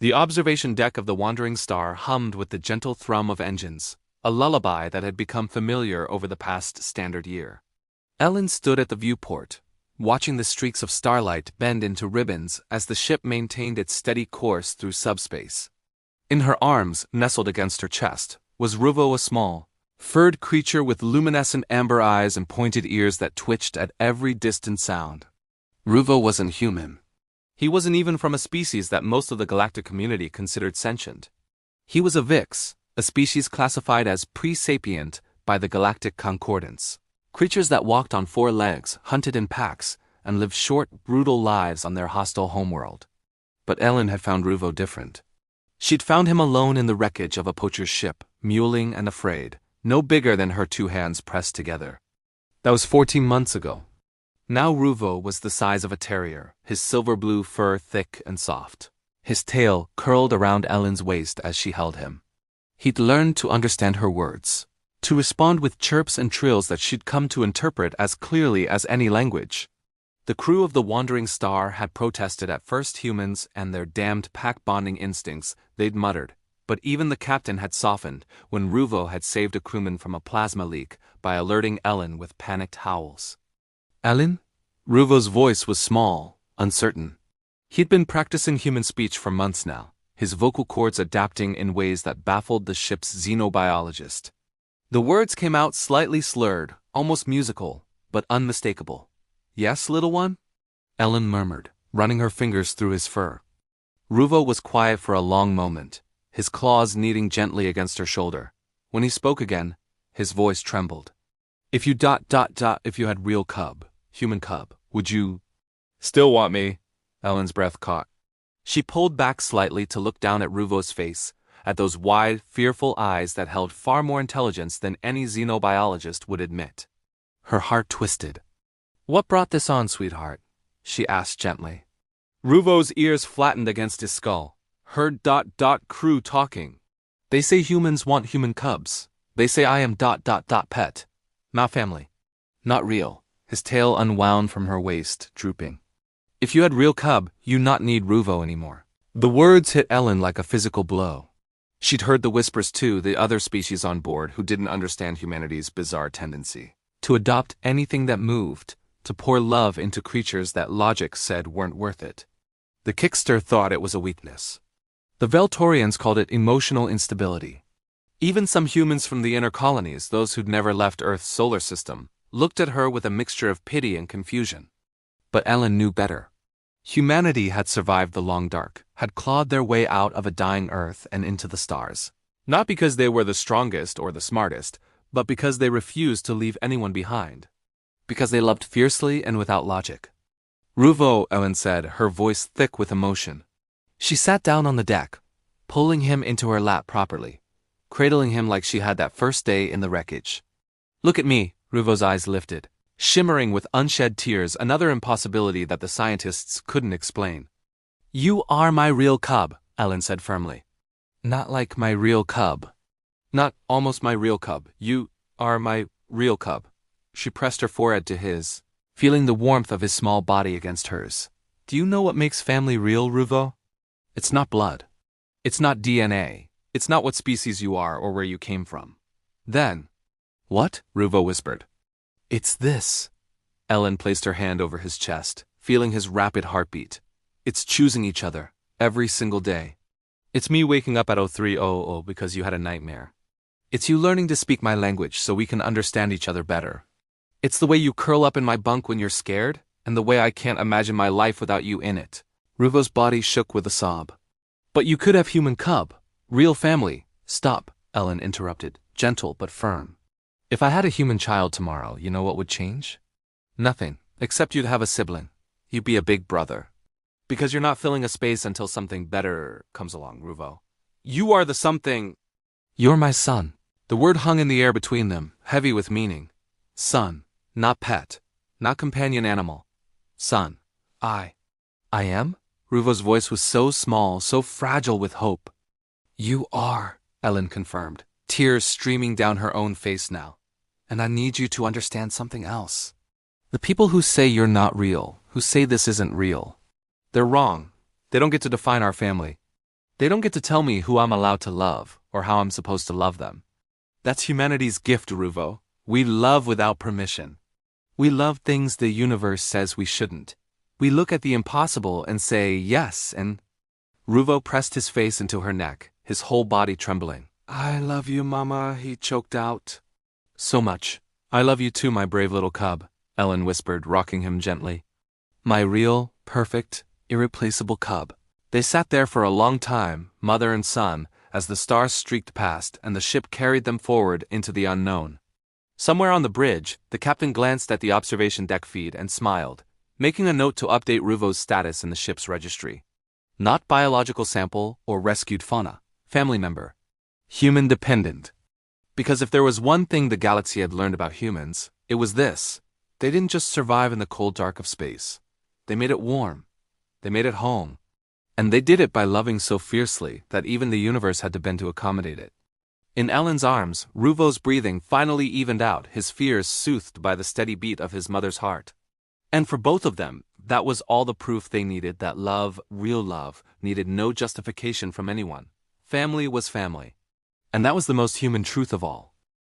The observation deck of the wandering star hummed with the gentle thrum of engines, a lullaby that had become familiar over the past standard year. Ellen stood at the viewport, watching the streaks of starlight bend into ribbons as the ship maintained its steady course through subspace. In her arms, nestled against her chest, was Ruvo, a small, furred creature with luminescent amber eyes and pointed ears that twitched at every distant sound. Ruvo wasn't human. He wasn't even from a species that most of the galactic community considered sentient. He was a Vix, a species classified as pre-sapient by the Galactic Concordance. Creatures that walked on four legs, hunted in packs, and lived short, brutal lives on their hostile homeworld. But Ellen had found Ruvo different. She'd found him alone in the wreckage of a poacher's ship, mewling and afraid, no bigger than her two hands pressed together. That was 14 months ago. Now Ruvo was the size of a terrier, his silver-blue fur thick and soft. His tail curled around Ellen's waist as she held him. He'd learned to understand her words, to respond with chirps and trills that she'd come to interpret as clearly as any language. The crew of the Wandering Star had protested at first humans and their damned pack-bonding instincts, they'd muttered, but even the captain had softened when Ruvo had saved a crewman from a plasma leak by alerting Ellen with panicked howls. Ellen? Ruvo's voice was small, uncertain. He'd been practicing human speech for months now, his vocal cords adapting in ways that baffled the ship's xenobiologist. The words came out slightly slurred, almost musical, but unmistakable. Yes, little one? Ellen murmured, running her fingers through his fur. Ruvo was quiet for a long moment, his claws kneading gently against her shoulder. When he spoke again, his voice trembled. If you if you had real cub, human cub, would you still want me? Ellen's breath caught. She pulled back slightly to look down at Ruvo's face, at those wide, fearful eyes that held far more intelligence than any xenobiologist would admit. Her heart twisted. What brought this on, sweetheart? She asked gently. Ruvo's ears flattened against his skull. Heard crew talking. They say humans want human cubs. They say I am pet. Not family. Not real. His tail unwound from her waist, drooping. If you had real cub, you not need Ruvo anymore. The words hit Ellen like a physical blow. She'd heard the whispers too, the other species on board who didn't understand humanity's bizarre tendency to adopt anything that moved, to pour love into creatures that logic said weren't worth it. The Kickster thought it was a weakness. The Veltorians called it emotional instability. Even some humans from the inner colonies, those who'd never left Earth's solar system, looked at her with a mixture of pity and confusion. But Ellen knew better. Humanity had survived the long dark, had clawed their way out of a dying Earth and into the stars. Not because they were the strongest or the smartest, but because they refused to leave anyone behind. Because they loved fiercely and without logic. Ruvo, Ellen said, her voice thick with emotion. She sat down on the deck, pulling him into her lap properly, cradling him like she had that first day in the wreckage. Look at me, Ruvo's eyes lifted, shimmering with unshed tears, another impossibility that the scientists couldn't explain. You are my real cub, Ellen said firmly. Not like my real cub. Not almost my real cub. You are my real cub. She pressed her forehead to his, feeling the warmth of his small body against hers. Do you know what makes family real, Ruvo? It's not blood. It's not DNA. It's not what species you are or where you came from. Then, what? Ruvo whispered. It's this. Ellen placed her hand over his chest, feeling his rapid heartbeat. It's choosing each other, every single day. It's me waking up at 03:00 because you had a nightmare. It's you learning to speak my language so we can understand each other better. It's the way you curl up in my bunk when you're scared, and the way I can't imagine my life without you in it. Ruvo's body shook with a sob. But you could have human cub, real family. Stop, Ellen interrupted, gentle but firm. If I had a human child tomorrow, you know what would change? Nothing, except you'd have a sibling. You'd be a big brother. Because you're not filling a space until something better comes along, Ruvo. You are the something. You're my son. The word hung in the air between them, heavy with meaning. Son, not pet, not companion animal. Son. I am? Ruvo's voice was so small, so fragile with hope. You are, Ellen confirmed, tears streaming down her own face now. And I need you to understand something else. The people who say you're not real, who say this isn't real, they're wrong. They don't get to define our family. They don't get to tell me who I'm allowed to love, or how I'm supposed to love them. That's humanity's gift, Ruvo. We love without permission. We love things the universe says we shouldn't. We look at the impossible and say yes, and Ruvo pressed his face into her neck, his whole body trembling. I love you, Mama, he choked out. So much. I love you too, my brave little cub, Ellen whispered, rocking him gently. My real, perfect, irreplaceable cub. They sat there for a long time, mother and son, as the stars streaked past and the ship carried them forward into the unknown. Somewhere on the bridge, the captain glanced at the observation deck feed and smiled, making a note to update Ruvo's status in the ship's registry. Not biological sample or rescued fauna. Family member. Human dependent. Because if there was one thing the galaxy had learned about humans, it was this. They didn't just survive in the cold dark of space. They made it warm. They made it home. And they did it by loving so fiercely that even the universe had to bend to accommodate it. In Ellen's arms, Ruvo's breathing finally evened out, his fears soothed by the steady beat of his mother's heart. And for both of them, that was all the proof they needed that love, real love, needed no justification from anyone. Family was family. And that was the most human truth of all.